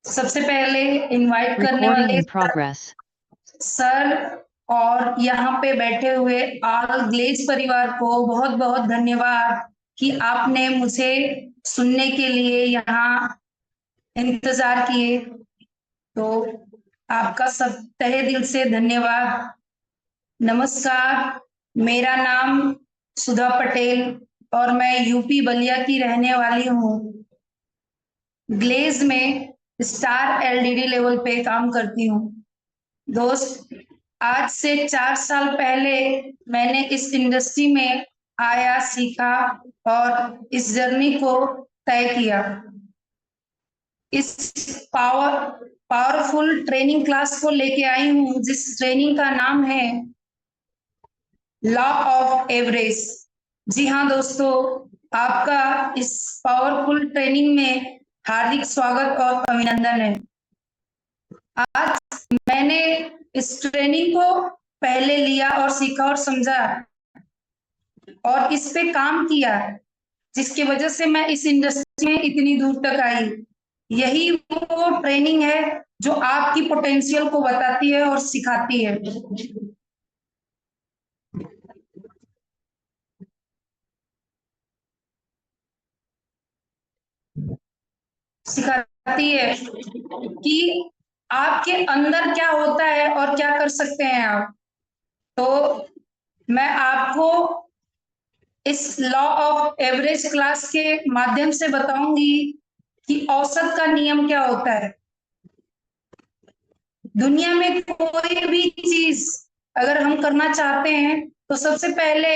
सबसे पहले इनवाइट करने Recording वाले in progress. सर और यहाँ पे बैठे हुए ऑल ग्लेज परिवार को बहुत बहुत धन्यवाद कि आपने मुझे सुनने के लिए यहाँ इंतजार किए। तो आपका सब तहे दिल से धन्यवाद। नमस्कार, मेरा नाम सुधा पटेल और मैं यूपी बलिया की रहने वाली हूँ। ग्लेज में स्टार एलईडी लेवल पे काम करती हूँ। दोस्त, आज से 4 साल पहले मैंने इस इंडस्ट्री में आया, सीखा और इस जर्नी को तय किया। इस पावरफुल ट्रेनिंग क्लास को लेके आई हूँ, जिस ट्रेनिंग का नाम है लॉ ऑफ एवरेज। जी हाँ दोस्तों, आपका इस पावरफुल ट्रेनिंग में हार्दिक स्वागत और अभिनंदन है। आज मैंने इस ट्रेनिंग को पहले लिया और सीखा और समझा और इस पे काम किया, जिसकी वजह से मैं इस इंडस्ट्री में इतनी दूर तक आई। यही वो ट्रेनिंग है जो आपकी पोटेंशियल को बताती है और सिखाती है। सिखाती है कि आपके अंदर क्या होता है और क्या कर सकते हैं आप। तो मैं आपको इस लॉ ऑफ एवरेज क्लास के माध्यम से बताऊंगी कि औसत का नियम क्या होता है। दुनिया में कोई भी चीज अगर हम करना चाहते हैं तो सबसे पहले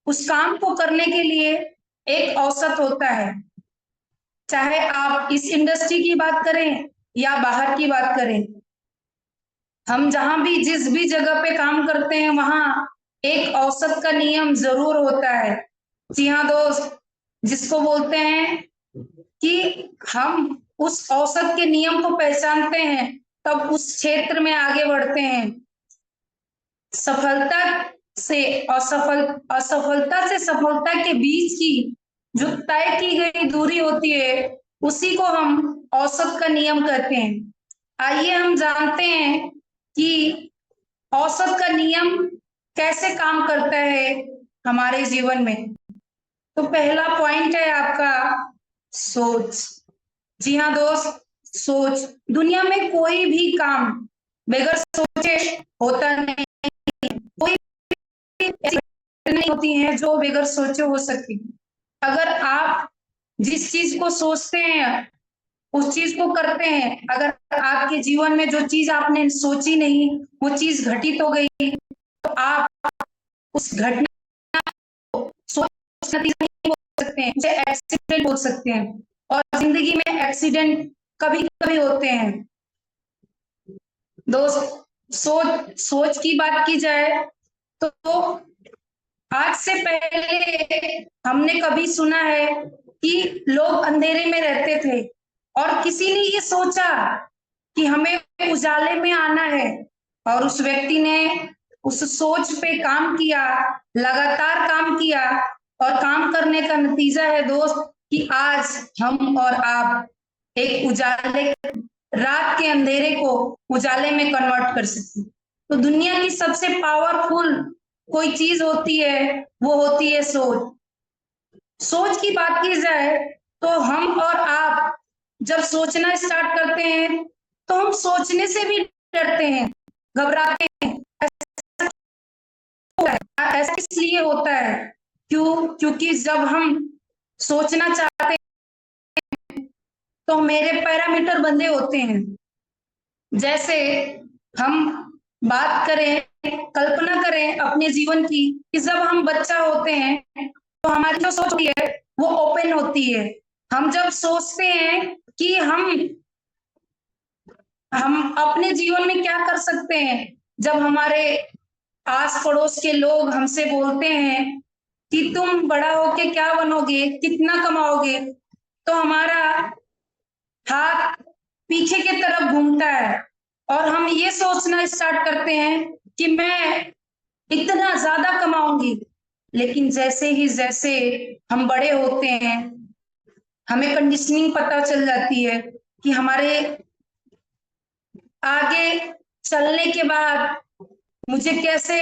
उस काम को करने के लिए एक औसत होता है। चाहे आप इस इंडस्ट्री की बात करें या बाहर की बात करें, हम जहां भी जिस भी जगह पे काम करते हैं वहां एक औसत का नियम जरूर होता है। जी हाँ दोस्त, जिसको बोलते हैं कि हम उस औसत के नियम को पहचानते हैं तब उस क्षेत्र में आगे बढ़ते हैं। सफलता से असफलता से सफलता के बीच की जो तय की गई दूरी होती है उसी को हम औसत का नियम कहते हैं। आइए हम जानते हैं कि औसत का नियम कैसे काम करता है हमारे जीवन में। तो पहला पॉइंट है आपका सोच। जी हाँ दोस्त, सोच। दुनिया में कोई भी काम बगैर सोचे होता नहीं। कोई ऐसी नहीं होती है जो बगैर सोचे हो सकती। अगर आप जिस चीज को सोचते हैं उस चीज को करते हैं, अगर आपके जीवन में जो चीज आपने सोची नहीं वो चीज घटित हो गई तो आप उस घटना को सोच नतीजा नहीं बोल सकते हैं, उसे एक्सीडेंट बोल सकते हैं। और जिंदगी में एक्सीडेंट कभी कभी होते हैं। दोस्त, सोच की बात की जाए तो आज से पहले हमने कभी सुना है कि लोग अंधेरे में रहते थे और किसी ने ये सोचा कि हमें उजाले में आना है और उस व्यक्ति ने उस सोच पे काम किया, लगातार काम किया और काम करने का नतीजा है दोस्त कि आज हम और आप एक उजाले, रात के अंधेरे को उजाले में कन्वर्ट कर सकते हैं। तो दुनिया की सबसे पावरफुल कोई चीज होती है वो होती है सोच। सोच की बात की जाए तो हम और आप जब सोचना स्टार्ट करते हैं तो हम सोचने से भी डरते हैं, घबराते हैं। ऐसा इसलिए होता है क्योंकि जब हम सोचना चाहते हैं तो मेरे पैरामीटर बंधे होते हैं। जैसे हम बात करें, कल्पना करें अपने जीवन की कि जब हम बच्चा होते हैं तो हमारी जो सोच होती है वो ओपन होती है। हम जब सोचते हैं कि हम अपने जीवन में क्या कर सकते हैं, जब हमारे आस पड़ोस के लोग हमसे बोलते हैं कि तुम बड़ा होके क्या बनोगे, कितना कमाओगे, तो हमारा हाथ पीछे की तरफ घूमता है और हम ये सोचना स्टार्ट करते हैं कि मैं इतना ज्यादा कमाऊंगी। लेकिन जैसे हम बड़े होते हैं हमें कंडीशनिंग पता चल जाती है कि हमारे आगे चलने के बाद मुझे कैसे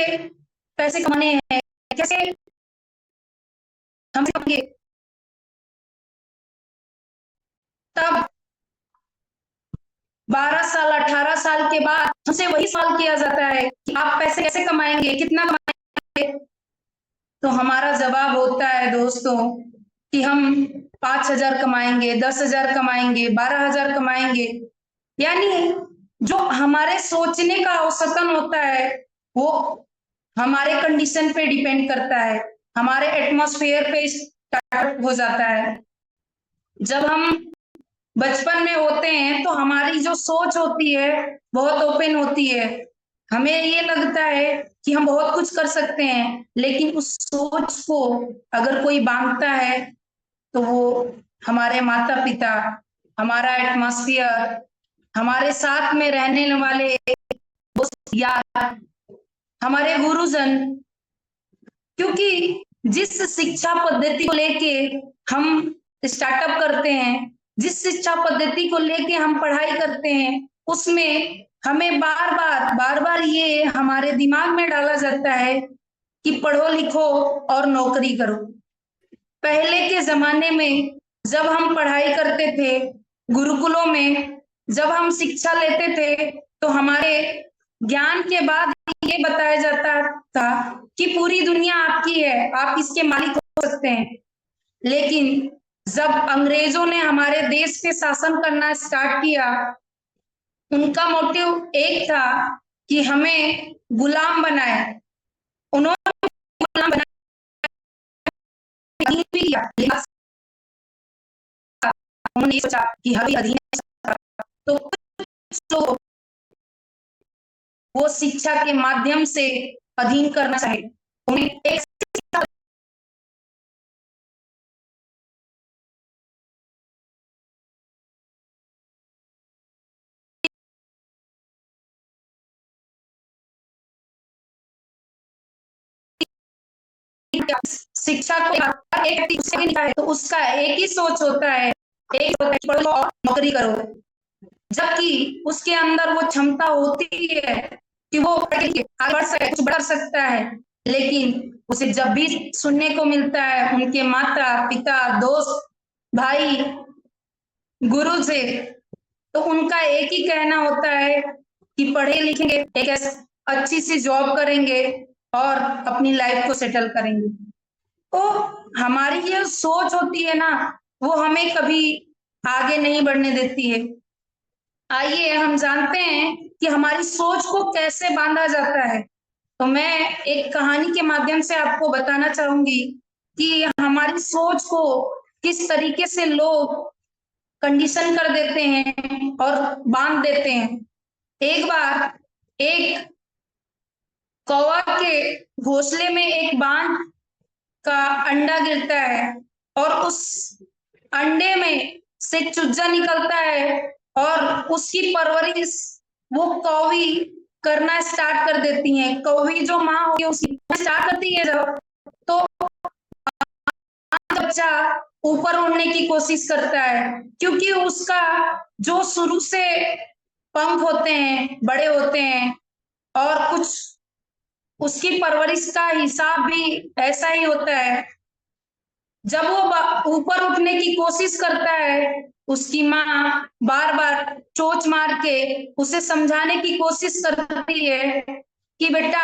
पैसे कमाने हैं, कैसे हम कमाएंगे, तब 12 साल 18 साल के बाद हमसे वही सवाल किया जाता है कि आप पैसे कैसे कमाएंगे, कितना कमाएंगे। तो हमारा जवाब होता है दोस्तों कि हम 5,000 कमाएंगे, 10,000 कमाएंगे, 12,000 कमाएंगे। यानी जो हमारे सोचने का औसतन होता है वो हमारे कंडीशन पे डिपेंड करता है, हमारे एटमॉस्फेयर पे स्टार्ट हो जाता है। जब हम बचपन में होते हैं तो हमारी जो सोच होती है बहुत ओपन होती है, हमें ये लगता है कि हम बहुत कुछ कर सकते हैं, लेकिन उस सोच को अगर कोई बांधता है तो वो हमारे माता पिता, हमारा एटमॉस्फेयर, हमारे साथ में रहने वाले दोस्त यार, हमारे गुरुजन। क्योंकि जिस शिक्षा पद्धति को लेके हम स्टार्टअप करते हैं, जिस शिक्षा पद्धति को लेके हम पढ़ाई करते हैं, उसमें हमें बार बार ये हमारे दिमाग में डाला जाता है कि पढ़ो लिखो और नौकरी करो। पहले के जमाने में जब हम पढ़ाई करते थे गुरुकुलों में, जब हम शिक्षा लेते थे तो हमारे ज्ञान के बाद ये बताया जाता था कि पूरी दुनिया आपकी है, आप इसके मालिक हो सकते हैं। लेकिन जब अंग्रेजों ने हमारे देश पे शासन करना स्टार्ट किया, उनका मोटिव एक था कि हमें गुलाम बनाए। उन्होंने गुलाम बनाया भी किया, लेकिन उन्होंने सोचा कि हर अधीन तो कुछ तो वो शिक्षा के माध्यम से अधीन करना चाहे, उन्हें एक शिक्षा को एक है तो उसका एक ही सोच होता है, एक होता है पढ़ो और नौकरी करो। जबकि उसके अंदर वो क्षमता होती है कि वो आगे बढ़ सकता, कुछ बढ़ सकता है, लेकिन उसे जब भी सुनने को मिलता है उनके माता पिता, दोस्त, भाई, गुरु से, तो उनका एक ही कहना होता है कि पढ़े लिखेंगे, एक अच्छी सी जॉब करेंगे और अपनी लाइफ को सेटल करेंगे। तो हमारी ये सोच होती है ना, वो हमें कभी आगे नहीं बढ़ने देती है। आइए हम जानते हैं कि हमारी सोच को कैसे बांधा जाता है। तो मैं एक कहानी के माध्यम से आपको बताना चाहूंगी कि हमारी सोच को किस तरीके से लोग कंडीशन कर देते हैं और बांध देते हैं। एक बार एक कौवा के घोंसले में एक बांध का अंडा गिरता है और उस अंडे में से चूजा निकलता है और उसकी परवरिश वो कौवी करना स्टार्ट कर देती है। कौवी जो माँ होगी उसकी स्टार्ट करती है जब, तो बच्चा ऊपर उड़ने की कोशिश करता है, क्योंकि उसका जो शुरू से पंख होते हैं बड़े होते हैं और कुछ उसकी परवरिश का हिसाब भी ऐसा ही होता है। जब वो ऊपर उठने की कोशिश करता है, उसकी माँ बार बार चोंच मार के उसे समझाने की कोशिश करती है कि बेटा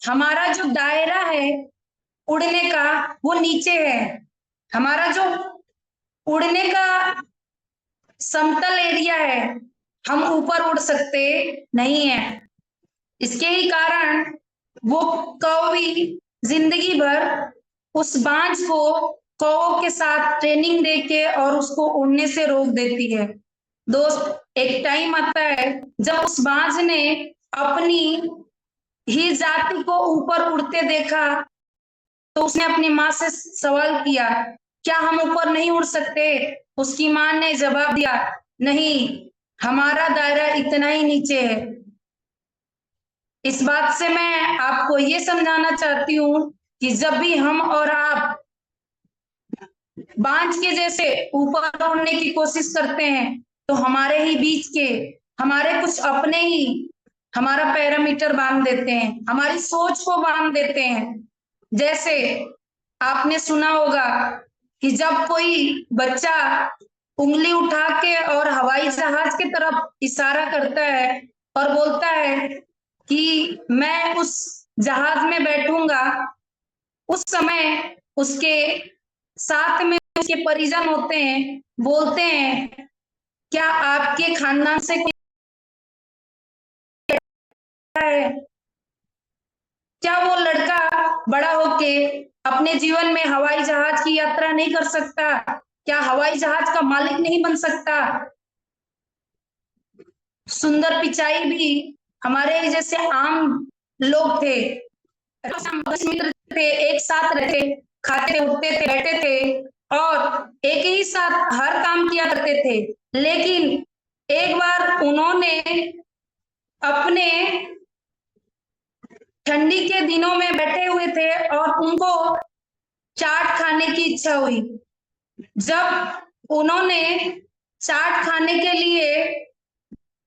हमारा जो दायरा है उड़ने का वो नीचे है, हमारा जो उड़ने का समतल एरिया है, हम ऊपर उड़ सकते नहीं है। इसके ही कारण वो कौवी जिंदगी भर उस बांझ को कौवों के साथ ट्रेनिंग देके और उसको उड़ने से रोक देती है। दोस्त एक टाइम आता है जब उस बांझ ने अपनी ही जाति को ऊपर उड़ते देखा, तो उसने अपनी माँ से सवाल किया, क्या हम ऊपर नहीं उड़ सकते? उसकी माँ ने जवाब दिया, नहीं, हमारा दायरा इतना ही नीचे है। इस बात से मैं आपको ये समझाना चाहती हूँ कि जब भी हम और आप बांझ के जैसे ऊपर उड़ने की कोशिश करते हैं तो हमारे ही बीच के हमारे कुछ अपने ही हमारा पैरामीटर बांध देते हैं, हमारी सोच को बांध देते हैं। जैसे आपने सुना होगा कि जब कोई बच्चा उंगली उठा के और हवाई जहाज की तरफ इशारा करता है और बोलता है कि मैं उस जहाज में बैठूंगा, उस समय उसके साथ में उसके परिजन होते हैं, बोलते हैं क्या आपके खानदान से कोई है? क्या वो लड़का बड़ा होके अपने जीवन में हवाई जहाज की यात्रा नहीं कर सकता? क्या हवाई जहाज का मालिक नहीं बन सकता? सुंदर पिचाई भी हमारे जैसे आम लोग थे, मित्र थे, एक साथ रहते, खाते उठते थे, बैठते थे और एक ही साथ हर काम किया करते थे। लेकिन एक बार उन्होंने अपने ठंडी के दिनों में बैठे हुए थे और उनको चाट खाने की इच्छा हुई। जब उन्होंने चाट खाने के लिए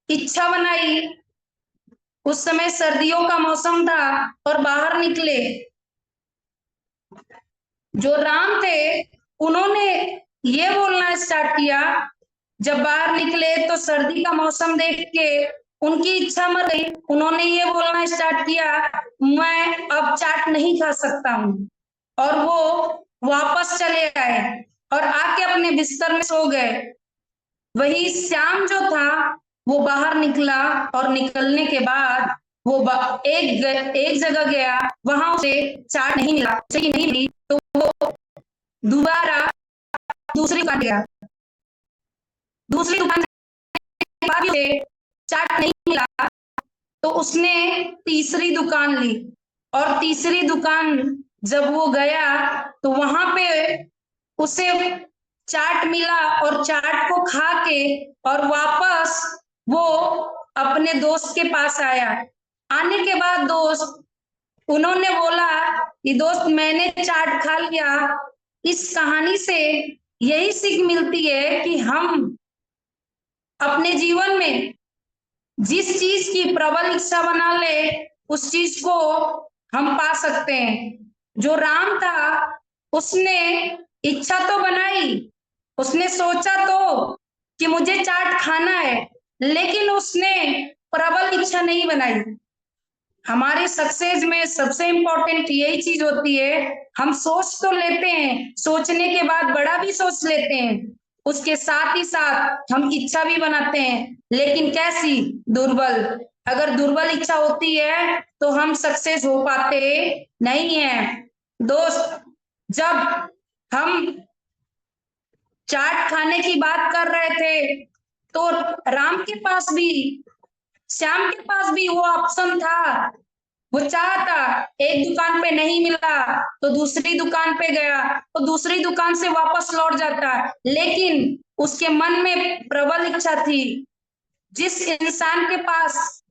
इच्छा बनाई, उस समय सर्दियों का मौसम था और बाहर निकले। जो राम थे उन्होंने ये बोलना स्टार्ट किया, जब बाहर निकले तो सर्दी का मौसम देख के उनकी इच्छा मर गई। उन्होंने ये बोलना स्टार्ट किया, मैं अब चाट नहीं खा सकता हूँ, और वो वापस चले आए और आके अपने बिस्तर में सो गए। वही श्याम जो था वो बाहर निकला और निकलने के बाद वो एक जगह गया, वहां उसे चाट नहीं मिला, नहीं मिली, तो वो दोबारा दूसरी दुकान गया। दूसरी दुकान से चाट नहीं मिला तो उसने तीसरी दुकान ली, और तीसरी दुकान जब वो गया तो वहां पे उसे चाट मिला और चाट को खा के और वापस वो अपने दोस्त के पास आया। आने के बाद दोस्त उन्होंने बोला कि दोस्त मैंने चाट खा लिया। इस कहानी से यही सीख मिलती है कि हम अपने जीवन में जिस चीज की प्रबल इच्छा बना ले उस चीज को हम पा सकते हैं। जो राम था उसने इच्छा तो बनाई, उसने सोचा तो कि मुझे चाट खाना है, लेकिन उसने प्रबल इच्छा नहीं बनाई। हमारे सक्सेस में सबसे इंपॉर्टेंट यही चीज होती है, हम सोच तो लेते हैं, सोचने के बाद बड़ा भी सोच लेते हैं, उसके साथ ही साथ हम इच्छा भी बनाते हैं, लेकिन कैसी? दुर्बल। अगर दुर्बल इच्छा होती है तो हम सक्सेस हो पाते नहीं है। दोस्त, जब हम चाट खाने की बात कर रहे थे तो राम के पास भी, श्याम के पास भी वो ऑप्शन था। वो चाहता, एक दुकान पे नहीं मिला तो दूसरी दुकान पे गया, तो दूसरी दुकान से वापस लौट जाता, लेकिन उसके मन में प्रबल इच्छा थी। जिस इंसान के पास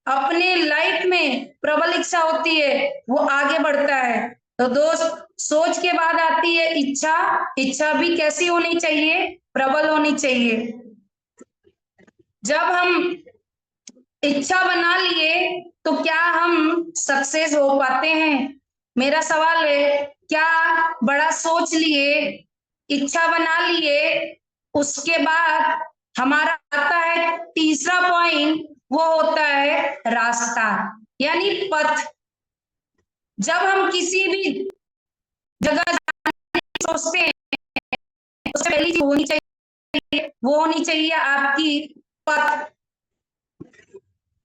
अपने लाइफ में प्रबल इच्छा होती है वो आगे बढ़ता है। तो दोस्त, सोच के बाद आती है इच्छा। इच्छा भी कैसी होनी चाहिए? प्रबल होनी चाहिए। जब हम इच्छा बना लिए तो क्या हम सक्सेस हो पाते हैं? मेरा सवाल है, क्या बड़ा सोच लिए, इच्छा बना लिए, उसके बाद हमारा आता है तीसरा पॉइंट, वो होता है रास्ता, यानी पथ। जब हम किसी भी जगह जाने की सोचते हैं, उससे पहली चीज होनी चाहिए, वो होनी चाहिए आपकी पथ।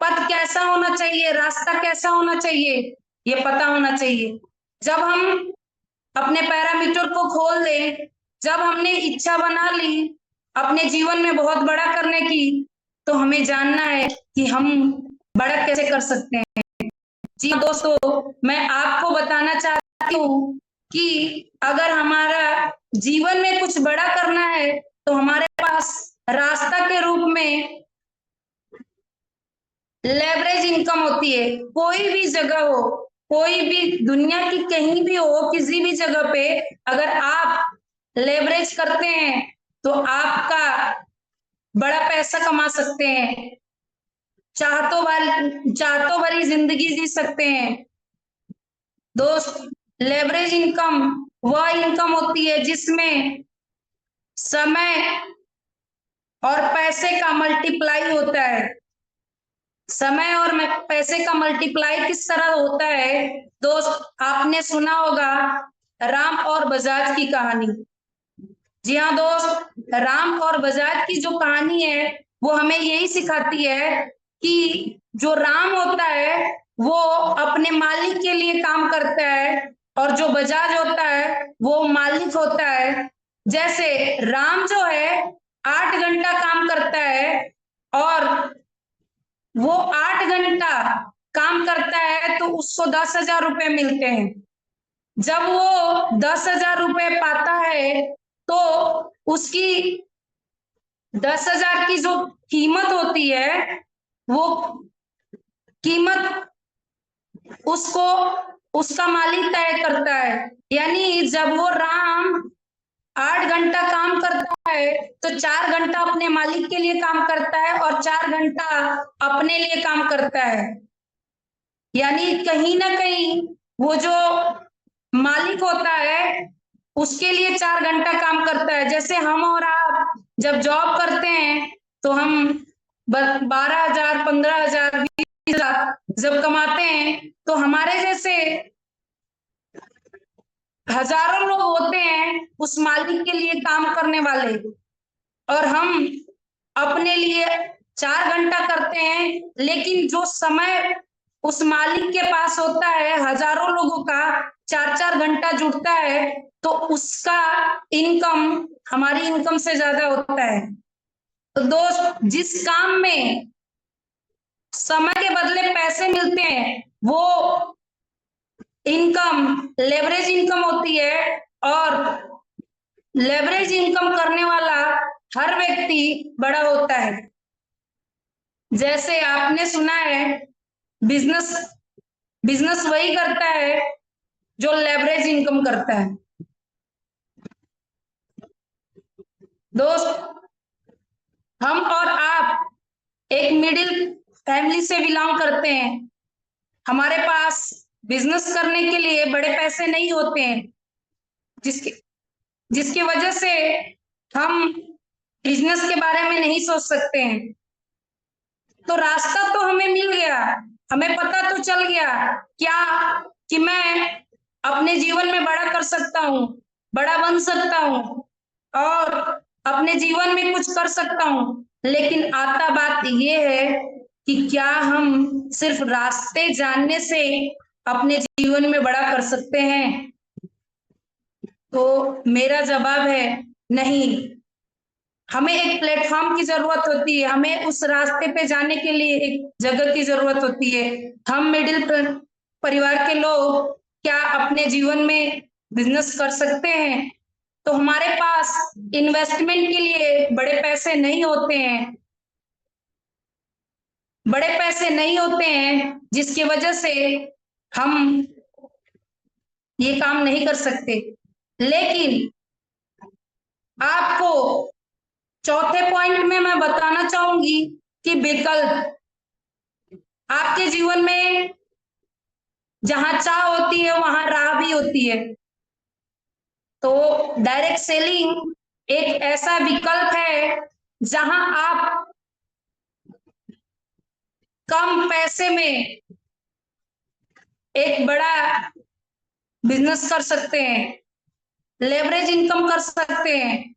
पथ कैसा होना चाहिए, रास्ता कैसा होना चाहिए, ये पता होना चाहिए। जब हम अपने पैरामीटर को खोल दें, जब हमने इच्छा बना ली अपने जीवन में बहुत बड़ा करने की, तो हमें जानना है कि हम बड़ा कैसे कर सकते हैं। जी दोस्तों, मैं आपको बताना चाहती हूँ कि अगर हमारा जीवन में कुछ बड़ा करना है तो हमारे पास रास्ता के रूप में लेवरेज इनकम होती है। कोई भी जगह हो, कोई भी दुनिया की कहीं भी हो, किसी भी जगह पे अगर आप लेवरेज करते हैं तो आपका बड़ा पैसा कमा सकते हैं, चाहतों भरी जिंदगी जी सकते हैं। दोस्त, लेवरेज इनकम वह इनकम होती है जिसमें समय और पैसे का मल्टीप्लाई होता है। समय और पैसे का मल्टीप्लाई किस तरह होता है? दोस्त, आपने सुना होगा राम और बजाज की कहानी। जी हाँ दोस्त, राम और बजाज की जो कहानी है वो हमें यही सिखाती है कि जो राम होता है वो अपने मालिक के लिए काम करता है और जो बजाज होता है वो मालिक होता है। जैसे राम जो है 8 घंटा काम करता है और वो 8 घंटा काम करता है तो उसको 10,000 रुपए मिलते हैं। जब वो 10,000 रुपए पाता है तो उसकी 10,000 की जो कीमत होती है वो कीमत उसको उसका मालिक तय करता है। यानी जब वो राम 8 घंटा काम करता है तो 4 घंटा अपने मालिक के लिए काम करता है और 4 घंटा अपने लिए काम करता है। यानी कहीं ना कहीं वो जो मालिक होता है उसके लिए 4 घंटा काम करता है। जैसे हम और आप जब जॉब करते हैं तो हम 12,000, 15,000, 20,000 जब कमाते हैं तो हमारे जैसे हजारों लोग होते हैं उस मालिक के लिए काम करने वाले, और हम अपने लिए 4 घंटा करते हैं। लेकिन जो समय उस मालिक के पास होता है हजारों लोगों का 4-4 घंटा जुड़ता है तो उसका इनकम हमारी इनकम से ज्यादा होता है। तो दोस्त, जिस काम में समय के बदले पैसे मिलते हैं वो इनकम लेवरेज इनकम होती है, और लेवरेज इनकम करने वाला हर व्यक्ति बड़ा होता है। जैसे आपने सुना है बिजनेस बिजनेस वही करता है जो लेवरेज इनकम करता है। दोस्त, हम और आप एक मिडिल फैमिली से बिलोंग करते हैं। हमारे पास बिजनेस करने के लिए बड़े पैसे नहीं होते हैं, जिसकी जिसकी वजह से हम बिजनेस के बारे में नहीं सोच सकते हैं। तो रास्ता तो हमें मिल गया, हमें पता तो चल गया क्या कि मैं अपने जीवन में बड़ा कर सकता हूँ, बड़ा बन सकता हूँ और अपने जीवन में कुछ कर सकता हूँ। लेकिन आता बात ये है कि क्या हम सिर्फ रास्ते जानने से अपने जीवन में बड़ा कर सकते हैं? तो मेरा जवाब है नहीं। हमें एक प्लेटफॉर्म की जरूरत होती है, हमें उस रास्ते पे जाने के लिए एक जगह की जरूरत होती है। हम मिडिल परिवार के लोग क्या अपने जीवन में बिजनेस कर सकते हैं? तो हमारे पास इन्वेस्टमेंट के लिए बड़े पैसे नहीं होते हैं, बड़े पैसे नहीं होते हैं जिसकी वजह से हम ये काम नहीं कर सकते। लेकिन आपको चौथे पॉइंट में मैं बताना चाहूंगी कि विकल्प आपके जीवन में जहां चाह होती है वहां राह भी होती है। तो डायरेक्ट सेलिंग एक ऐसा विकल्प है जहां आप कम पैसे में एक बड़ा बिजनेस कर सकते हैं, लेवरेज इनकम कर सकते हैं।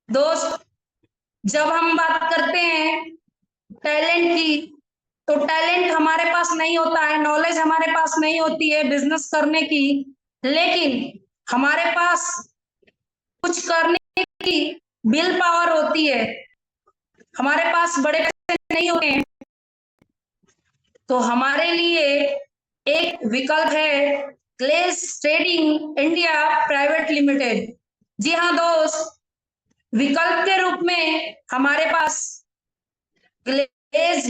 दोस्त, जब हम बात करते हैं टैलेंट की तो टैलेंट हमारे पास नहीं होता है, नॉलेज हमारे पास नहीं होती है बिजनेस करने की, लेकिन हमारे पास कुछ करने की विल पावर होती है। हमारे पास बड़े पैसे नहीं होते हैं तो हमारे लिए एक विकल्प है glaze trading India private limited. जी हाँ दोस्त, विकल्प के रूप में हमारे पास ग्लेज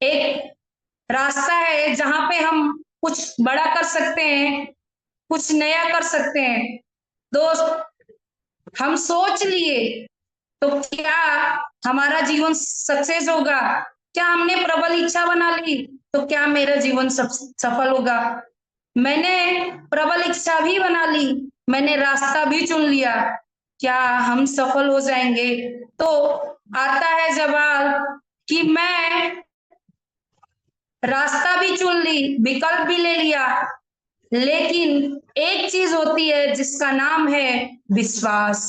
एक रास्ता है जहां पे हम कुछ बड़ा कर सकते हैं, कुछ नया कर सकते हैं। दोस्त, हम सोच लिए तो क्या हमारा जीवन सक्सेस होगा? क्या हमने प्रबल इच्छा बना ली तो क्या मेरा जीवन सफल होगा? मैंने प्रबल इच्छा भी बना ली, मैंने रास्ता भी चुन लिया, क्या हम सफल हो जाएंगे? तो आता है जवाब कि मैं रास्ता भी चुन ली, विकल्प भी ले लिया, लेकिन एक चीज होती है जिसका नाम है विश्वास।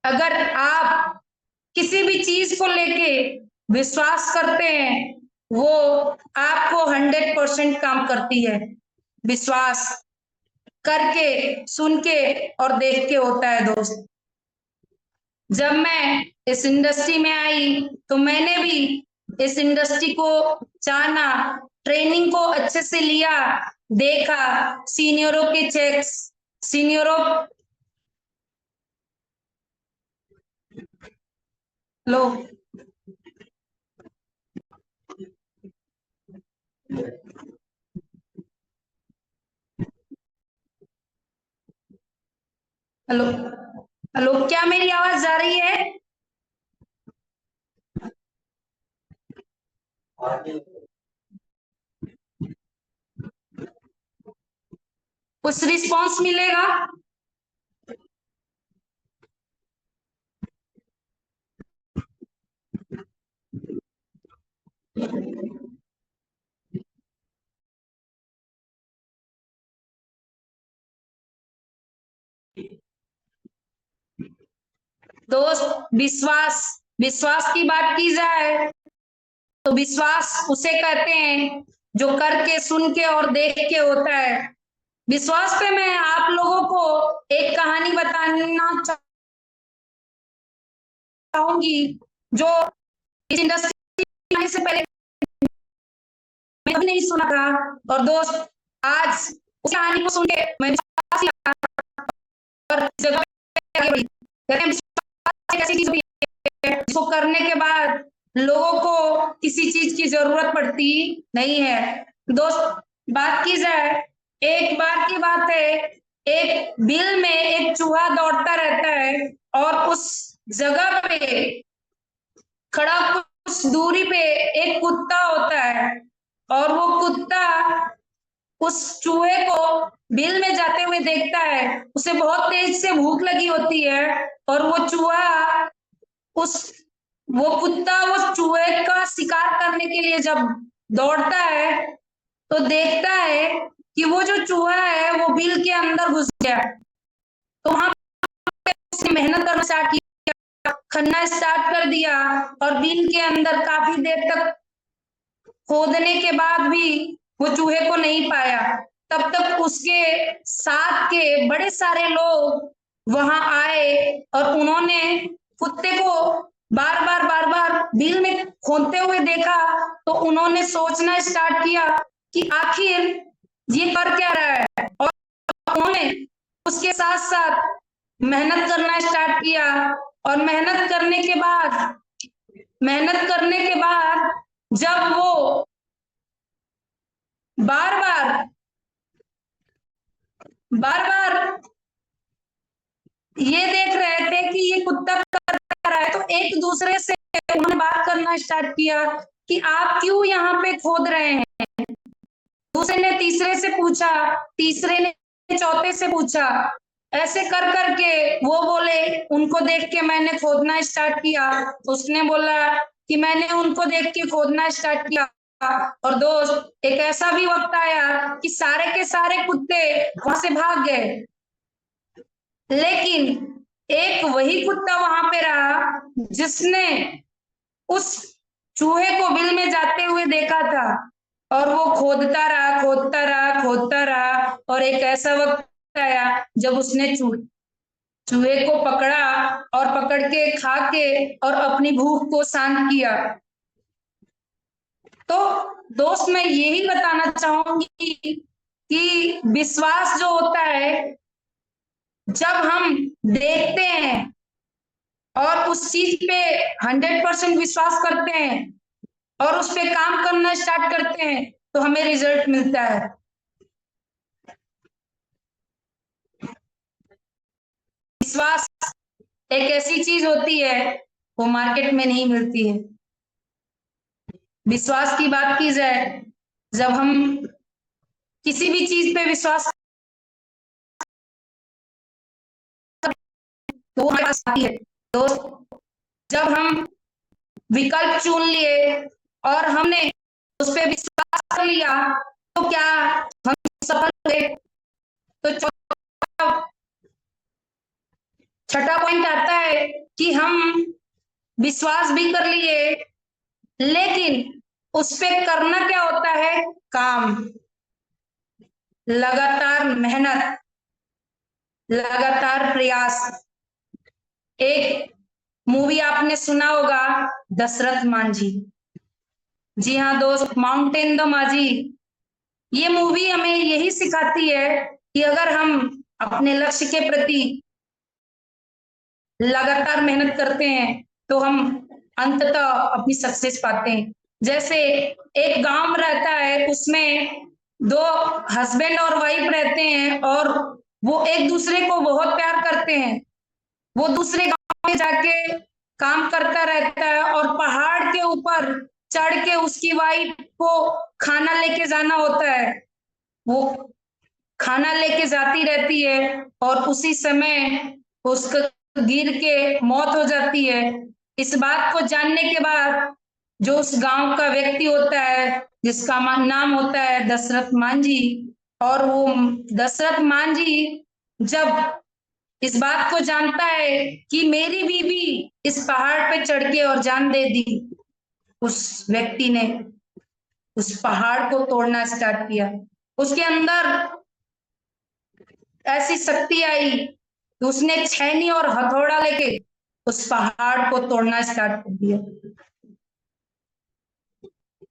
अगर आप किसी भी चीज को लेके विश्वास करते हैं, वो आपको 100% काम करती है। विश्वास करके, सुन के और देख के होता है दोस्त। जब मैं इस इंडस्ट्री में आई तो मैंने भी इस इंडस्ट्री को जाना, ट्रेनिंग को अच्छे से लिया, देखा, सीनियरों के चेक्स, सीनियरों लो हेलो हेलो, क्या मेरी आवाज जा रही है? कुछ रिस्पॉन्स मिलेगा? दोस्त, विश्वास, विश्वास की बात की जाए तो विश्वास उसे कहते हैं जो करके, सुन के और देख के होता है। विश्वास पे मैं आप लोगों को एक कहानी बताना चाहूंगी जो इस इंडस्ट्री आने से पहले मैं भी नहीं सुना था। और दोस्त, आज उस कहानी को सुन के मैं विश्वास और जगह पे आगे बढ़ी। कहते हैं विश्वास एक ऐसी चीज होती है जिसको करने के बाद लोगों को किसी चीज की जरूरत पड़ती नहीं है। दोस्त, बात की जाए, एक बार की बात है, एक बिल में एक चूहा दौड़ता रहता है और उस जगह पे खड़ा कुछ दूरी पे एक कुत्ता होता है, और वो कुत्ता उस चूहे को बिल में जाते हुए देखता है। उसे बहुत तेज से भूख लगी होती है, और वो चूहा उस वो कुत्ता उस चूहे का शिकार करने के लिए जब दौड़ता है तो देखता है कि वो जो चूहा है वो बिल के अंदर घुस गया। तो वहां पे उसने मेहनत करना स्टार्ट किया, खनना स्टार्ट कर दिया, और बिल के अंदर काफी देर तक खोदने के बाद भी वो चूहे को नहीं पाया। तब तक उसके साथ के बड़े सारे लोग वहां आए और उन्होंने कुत्ते को बार बार बिल में खोदते हुए देखा। तो उन्होंने सोचना स्टार्ट किया कि आखिर ये कर क्या रहा है, और उन्होंने उसके साथ साथ मेहनत करना स्टार्ट किया। और मेहनत करने के बाद जब वो बार बार बार बार ये देख रहे थे कि ये कुत्ता कर रहा है, तो एक दूसरे से उन्होंने बात करना स्टार्ट किया कि आप क्यों यहाँ पे खोद रहे हैं। दूसरे ने तीसरे से पूछा, तीसरे ने चौथे से पूछा, ऐसे कर करके वो बोले उनको देख के मैंने खोदना स्टार्ट किया। उसने बोला कि मैंने उनको देख के खोदना स्टार्ट किया। और दोस्त, एक ऐसा भी वक्त आया कि सारे के सारे कुत्ते वहां से भाग गए, लेकिन एक वही कुत्ता वहां पे रहा जिसने उस चूहे को बिल में जाते हुए देखा था। और वो खोदता रहा, खोदता रहा, खोदता रहा, और एक ऐसा वक्त आया जब उसने चूहे को पकड़ा, और पकड़ के खा के और अपनी भूख को शांत किया। तो दोस्त, मैं यही बताना चाहूंगी कि विश्वास जो होता है, जब हम देखते हैं और उस चीज पे 100% विश्वास करते हैं और उस पे काम करना स्टार्ट करते हैं तो हमें रिजल्ट मिलता है। विश्वास एक ऐसी चीज होती है वो मार्केट में नहीं मिलती है। विश्वास की बात की जाए, जब हम किसी भी चीज पे विश्वास तो वो हमारे पास आती है। तो जब हम विकल्प चुन लिए और हमने उस पर विश्वास कर लिया, तो क्या हम सफल हुए? तो छठा पॉइंट आता है कि हम विश्वास भी कर लिए, लेकिन उस पे करना क्या होता है? काम, लगातार मेहनत, लगातार प्रयास। एक मूवी आपने सुना होगा, दशरथ मांझी। जी हाँ दोस्त, माउंटेन द माझी। ये मूवी हमें यही सिखाती है कि अगर हम अपने लक्ष्य के प्रति लगातार मेहनत करते हैं तो हम अंततः अपनी सक्सेस पाते हैं। जैसे एक गांव रहता है, उसमें दो हस्बैंड और वाइफ रहते हैं और वो एक दूसरे को बहुत प्यार करते हैं। वो दूसरे गांव में जाके काम करता रहता है और पहाड़ के ऊपर चढ़ के उसकी वाइफ को खाना लेके जाना होता है। वो खाना लेके जाती रहती है और उसी समय उसका गिर के मौत हो जाती है। इस बात को जानने के बाद जो उस गांव का व्यक्ति होता है, जिसका नाम होता है दशरथ मांझी, और वो दशरथ मांझी जब इस बात को जानता है कि मेरी बीवी इस पहाड़ पे चढ़ के और जान दे दी, उस व्यक्ति ने उस पहाड़ को तोड़ना स्टार्ट किया। उसके अंदर ऐसी शक्ति आई कि उसने छेनी और हथौड़ा लेके उस पहाड़ को तोड़ना स्टार्ट कर दिया।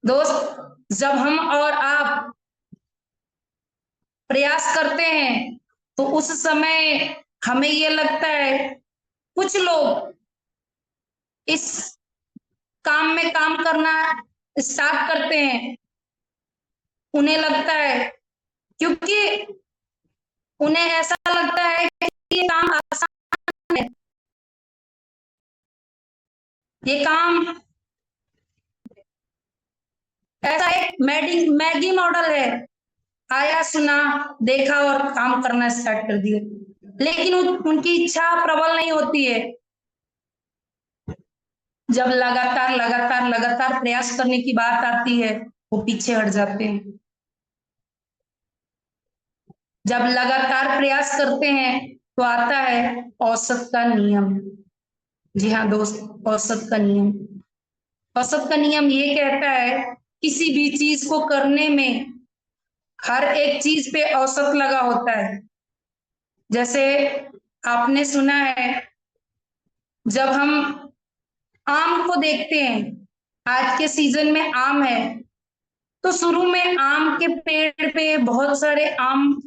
दोस्त, जब हम और आप प्रयास करते हैं तो उस समय हमें ये लगता है, कुछ लोग इस काम में काम करना स्टार्ट करते हैं, उन्हें लगता है, क्योंकि उन्हें ऐसा लगता है कि ये काम आसान है, ये काम ऐसा एक मैगी मॉडल है, आया सुना देखा और काम करना स्टार्ट कर दिया। लेकिन उनकी इच्छा प्रबल नहीं होती है। जब लगातार लगातार लगातार प्रयास करने की बात आती है, वो पीछे हट जाते हैं। जब लगातार प्रयास करते हैं तो आता है औसत का नियम। जी हाँ दोस्त, औसत का नियम। औसत का नियम ये कहता है, किसी भी चीज को करने में हर एक चीज पे औसत लगा होता है। जैसे आपने सुना है, जब हम आम को देखते हैं, आज के सीजन में आम है, तो शुरू में आम के पेड़ पे बहुत सारे आम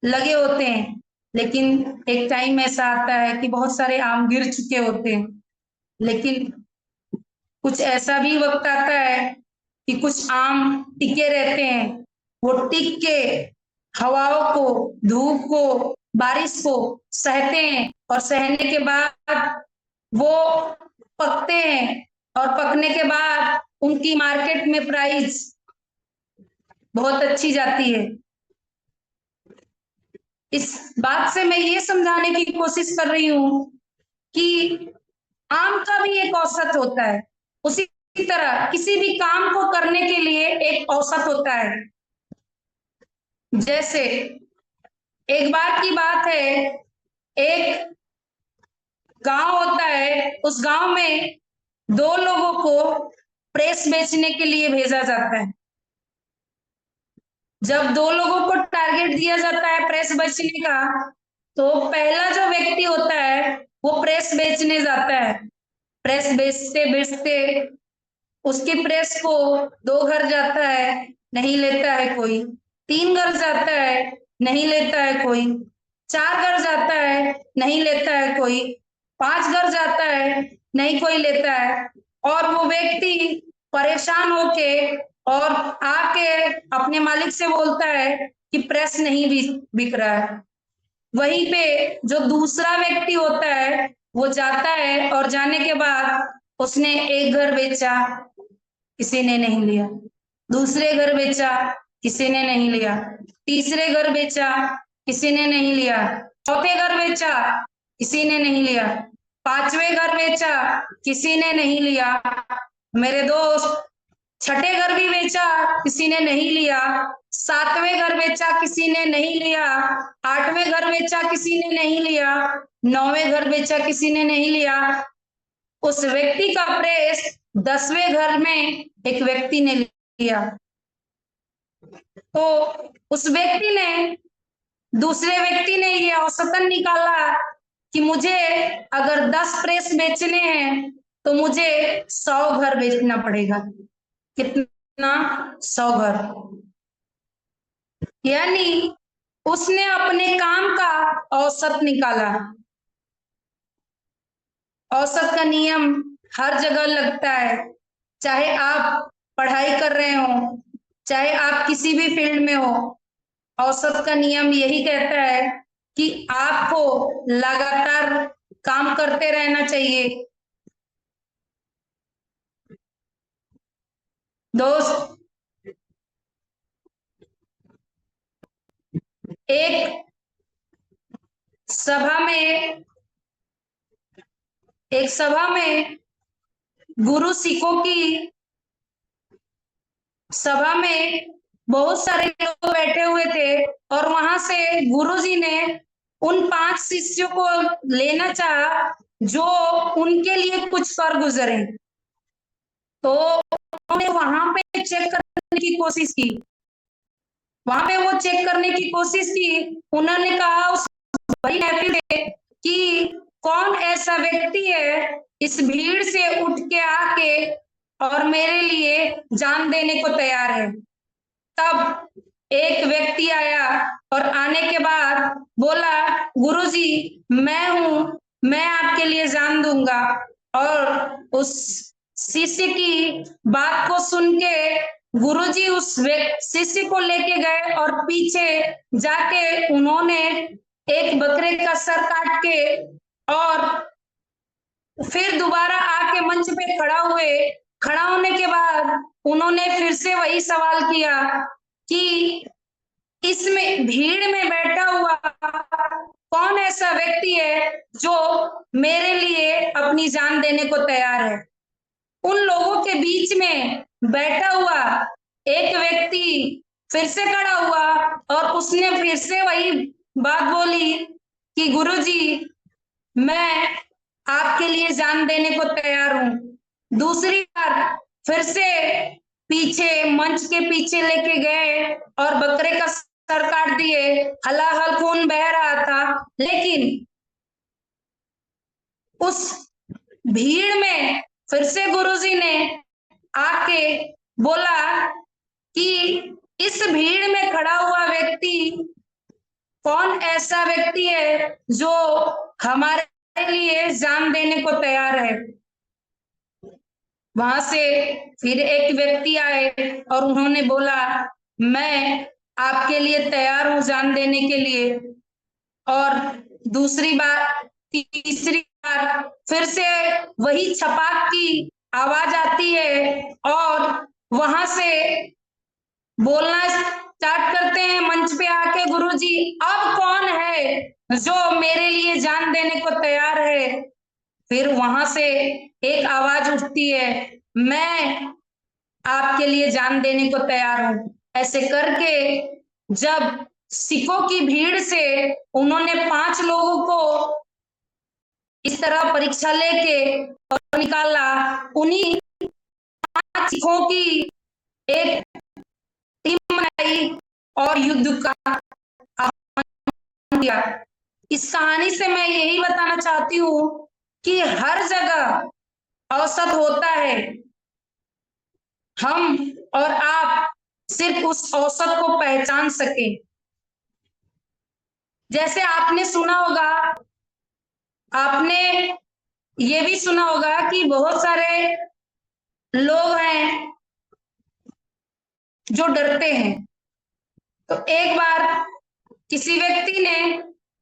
लगे होते हैं, लेकिन एक टाइम ऐसा आता है कि बहुत सारे आम गिर चुके होते हैं। लेकिन कुछ ऐसा भी वक्त आता है कि कुछ आम टिके रहते हैं। वो टिक के हवाओं को, धूप को, बारिश को सहते हैं और सहने के बाद वो पकते हैं और पकने के बाद उनकी मार्केट में प्राइस बहुत अच्छी जाती है। इस बात से मैं ये समझाने की कोशिश कर रही हूँ कि आम का भी एक औसत होता है। उसी तरह किसी भी काम को करने के लिए एक औसत होता है। जैसे एक बार की बात है, एक गांव होता है, उस गांव में दो लोगों को प्रेस बेचने के लिए भेजा जाता है। जब दो लोगों को टारगेट दिया जाता है प्रेस बेचने का, तो पहला जो व्यक्ति होता है वो प्रेस बेचने जाता है। प्रेस बेचते बेचते उसकी प्रेस को 2 घर जाता है, नहीं लेता है कोई। 3 घर जाता है, नहीं लेता है कोई। 4 घर जाता है, नहीं लेता है कोई। 5 घर जाता है, नहीं कोई लेता है। और वो व्यक्ति परेशान होके और आके अपने मालिक से बोलता है कि प्रेस नहीं बिक रहा है। वहीं पे जो दूसरा व्यक्ति होता है वो जाता है और जाने के बाद उसने एक घर बेचा, किसी ने नहीं लिया। दूसरे घर बेचा, किसी ने नहीं लिया। तीसरे घर बेचा, किसी ने नहीं लिया। चौथे घर बेचा, किसी ने नहीं लिया। पांचवें घर बेचा, किसी ने नहीं लिया। मेरे दोस्त, छठे घर भी बेचा, किसी ने नहीं लिया। सातवें घर बेचा, किसी ने नहीं लिया। आठवें घर बेचा, किसी ने नहीं लिया। नौवें घर बेचा, किसी ने नहीं लिया। उस व्यक्ति का प्रेस 10वें घर में एक व्यक्ति ने लिया। तो उस व्यक्ति ने, दूसरे व्यक्ति ने ये औसतन निकाला कि मुझे अगर 10 प्रेस बेचने हैं तो मुझे 100 घर बेचना पड़ेगा। कितना? 100 घर। यानी उसने अपने काम का औसत निकाला। औसत का नियम हर जगह लगता है, चाहे आप पढ़ाई कर रहे हो, चाहे आप किसी भी फील्ड में हो। औसत का नियम यही कहता है कि आपको लगातार काम करते रहना चाहिए। दोस्त, एक सभा में एक सभा में गुरु सिखों की सभा में बहुत सारे लोग बैठे हुए थे और वहां से गुरुजी ने उन 5 शिष्यों को लेना चाहा जो उनके लिए कुछ कर गुजरे। तो उन्होंने वहां पे चेक करने की कोशिश की। वहां पे वो चेक करने की कोशिश की। उन्होंने कहा उस बड़ी महफिल में कि कौन ऐसा व्यक्ति है इस भीड़ से उठ के आके और मेरे लिए जान देने को तैयार है। तब एक व्यक्ति आया और आने के बाद बोला, गुरुजी मैं हूं, मैं आपके लिए जान दूंगा। और उस शिष्य की बात को सुन के गुरुजी उस शिष्य को लेके गए और पीछे जाके उन्होंने एक बकरे का सर काट के और फिर दोबारा आके मंच पे खड़ा हुए। खड़ा होने के बाद उन्होंने फिर से वही सवाल किया कि इसमें भीड़ में बैठा हुआ कौन ऐसा व्यक्ति है जो मेरे लिए अपनी जान देने को तैयार है। उन लोगों के बीच में बैठा हुआ एक व्यक्ति फिर से खड़ा हुआ और उसने फिर से वही बात बोली कि गुरुजी मैं आपके लिए जान देने को तैयार हूं। दूसरी बार फिर से पीछे, मंच के पीछे लेके गए और बकरे का सर काट दिए। हलाहल खून बह रहा था, लेकिन उस भीड़ में फिर से गुरुजी ने आके बोला कि इस भीड़ में खड़ा हुआ व्यक्ति कौन ऐसा व्यक्ति है जो हमारे लिए जान देने को तैयार है। वहां से फिर एक व्यक्ति आए और उन्होंने बोला, मैं आपके लिए तैयार हूं जान देने के लिए। और दूसरी बार, तीसरी बार फिर से वही छपाक की आवाज आती है और वहां से बोलना स्टार्ट करते हैं मंच पे आके, गुरुजी अब कौन है जो मेरे लिए जान देने को तैयार है। फिर वहां से एक आवाज उठती है, मैं आपके लिए जान देने को तैयार हूं। ऐसे करके जब सिखों की भीड़ से उन्होंने 5 लोगों को इस तरह परीक्षा लेके और निकाला, उन्हीं 5 सिखों की एक टीम बनाई और युद्ध का आह्वान दिया। इस कहानी से मैं यही बताना चाहती हूँ कि हर जगह औसत होता है। हम और आप सिर्फ उस औसत को पहचान सके। जैसे आपने सुना होगा, आपने ये भी सुना होगा कि बहुत सारे लोग हैं जो डरते हैं। तो एक बार किसी व्यक्ति ने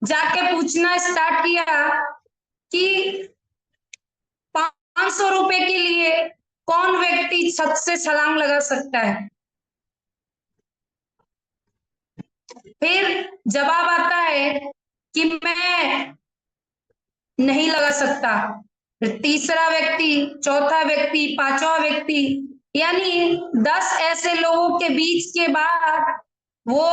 जाके पूछना स्टार्ट किया कि 500 रुपए के लिए कौन व्यक्ति छत से छलांग लगा सकता है? फिर जवाब आता है कि मैं नहीं लगा सकता। फिर तीसरा व्यक्ति, चौथा व्यक्ति, पांचवा व्यक्ति, यानी 10 ऐसे लोगों के बीच के बाद वो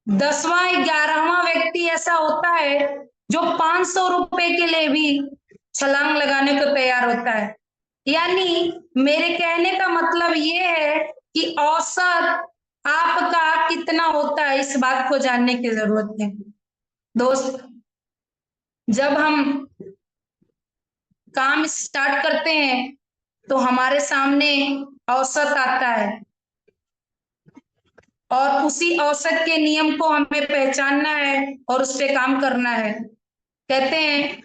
10वां 11वां व्यक्ति ऐसा होता है जो 500 रुपए के लिए भी छलांग लगाने को तैयार होता है। यानी मेरे कहने का मतलब ये है कि औसत आपका कितना होता है, इस बात को जानने की जरूरत है। दोस्त, जब हम काम स्टार्ट करते हैं तो हमारे सामने औसत आता है और उसी औसत के नियम को हमें पहचानना है और उस पे काम करना है। कहते हैं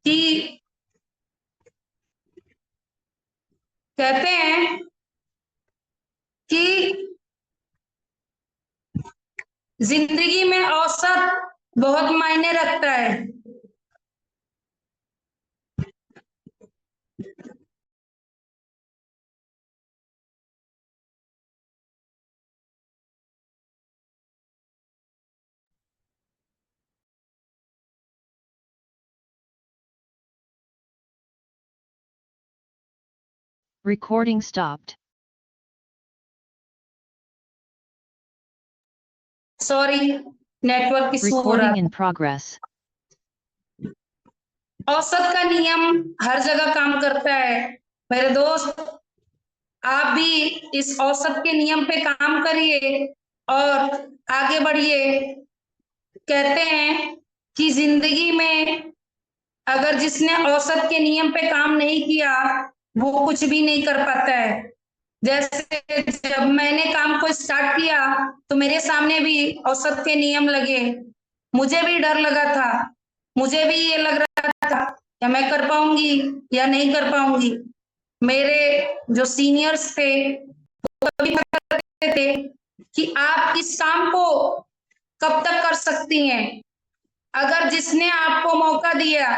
कि कहते हैं कि जिंदगी में औसत बहुत मायने रखता है। Recording stopped. Sorry, network issue हो रहा Recording था। in progress. औसत का नियम हर जगह काम करता है। मेरे दोस्त, आप भी इस औसत के नियम पे काम करिए और आगे बढ़िए। कहते हैं कि जिंदगी में अगर जिसने औसत के नियम पे काम नहीं किया वो कुछ भी नहीं कर पाता है। जैसे जब मैंने काम को स्टार्ट किया तो मेरे सामने भी औसत के नियम लगे, मुझे भी डर लगा था, मुझे भी ये लग रहा था क्या मैं कर पाऊंगी या नहीं कर पाऊंगी। मेरे जो सीनियर्स थे वो कभी कहते थे कि आप इस काम को कब तक कर सकती हैं, अगर जिसने आपको मौका दिया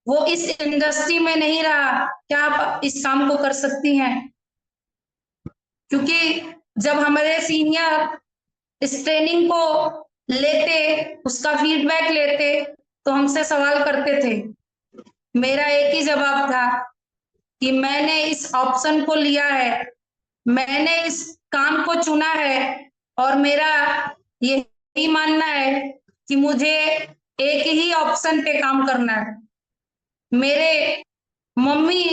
वो इस इंडस्ट्री में नहीं रहा, क्या आप इस काम को कर सकती हैं? क्योंकि जब हमारे सीनियर इस ट्रेनिंग को लेते, उसका फीडबैक लेते, तो हमसे सवाल करते थे। मेरा एक ही जवाब था कि मैंने इस ऑप्शन को लिया है, मैंने इस काम को चुना है और मेरा यही मानना है कि मुझे एक ही ऑप्शन पे काम करना है। मेरे मम्मी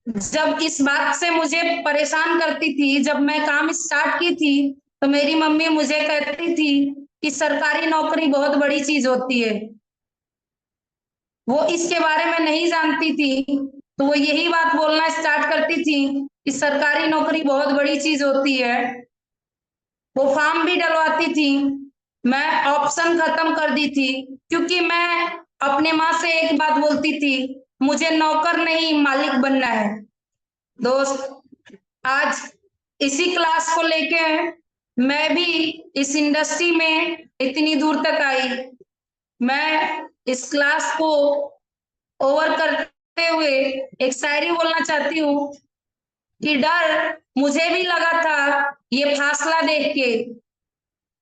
जब इस बात से मुझे परेशान करती थी, जब मैं काम स्टार्ट की थी तो मेरी मम्मी मुझे कहती थी कि सरकारी नौकरी बहुत बड़ी चीज होती है। वो इसके बारे में नहीं जानती थी तो वो यही बात बोलना स्टार्ट करती थी कि सरकारी नौकरी बहुत बड़ी चीज होती है। वो फॉर्म भी डलवाती थी, मैं ऑप्शन खत्म कर दी थी क्योंकि मैं अपने माँ से एक बात बोलती थी, मुझे नौकर नहीं मालिक बनना है। दोस्त, आज इसी क्लास को लेके मैं भी इस इंडस्ट्री में इतनी दूर तक आई। मैं इस क्लास को ओवर करते हुए एक शायरी बोलना चाहती हूँ कि डर मुझे भी लगा था ये फासला देख के,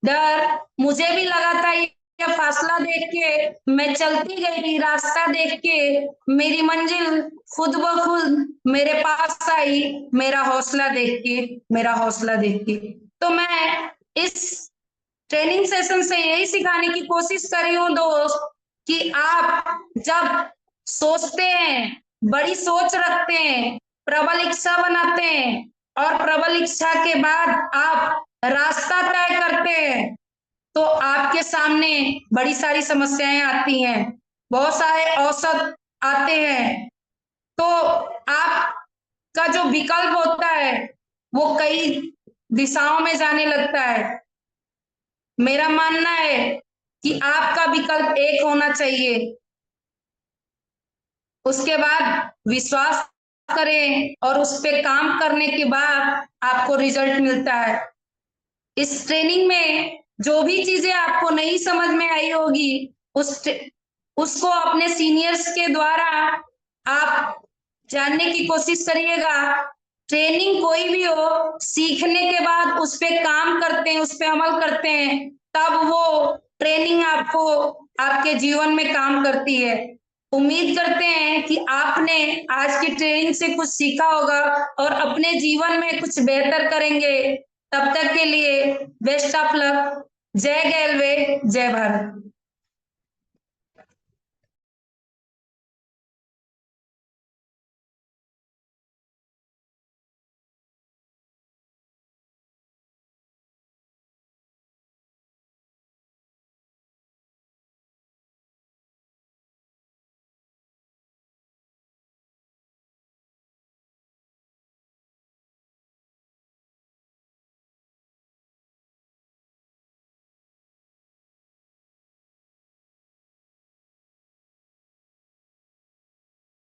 डर मुझे भी लगा था ये फासला देख के, मैं चलती गई रास्ता देख के, मेरी मंजिल खुद ब खुद मेरे पास आई, मेरा हौसला देख के, मेरा हौसला देख के। तो मैं इस ट्रेनिंग सेशन से यही सिखाने की कोशिश कर रही हूँ दोस्त कि आप जब सोचते हैं, बड़ी सोच रखते हैं, प्रबल इच्छा बनाते हैं और प्रबल इच्छा के बाद आप रास्ता तय करते हैं तो आपके सामने बड़ी सारी समस्याएं आती हैं, बहुत सारे औसत आते हैं, तो आपका जो विकल्प होता है वो कई दिशाओं में जाने लगता है। मेरा मानना है कि आपका विकल्प एक होना चाहिए। उसके बाद विश्वास करें और उस पे काम करने के बाद आपको रिजल्ट मिलता है। इस ट्रेनिंग में जो भी चीजें आपको नहीं समझ में आई होगी उसको अपने सीनियर्स के द्वारा आप जानने की कोशिश करिएगा। ट्रेनिंग कोई भी हो, सीखने के बाद उस पे काम करते हैं, उस पे अमल करते हैं, तब वो ट्रेनिंग आपको आपके जीवन में काम करती है। उम्मीद करते हैं कि आपने आज की ट्रेनिंग से कुछ सीखा होगा और अपने जीवन में कुछ बेहतर करेंगे। तब तक के लिए बेस्ट ऑफ लक। जय रेलवे, जय भारत।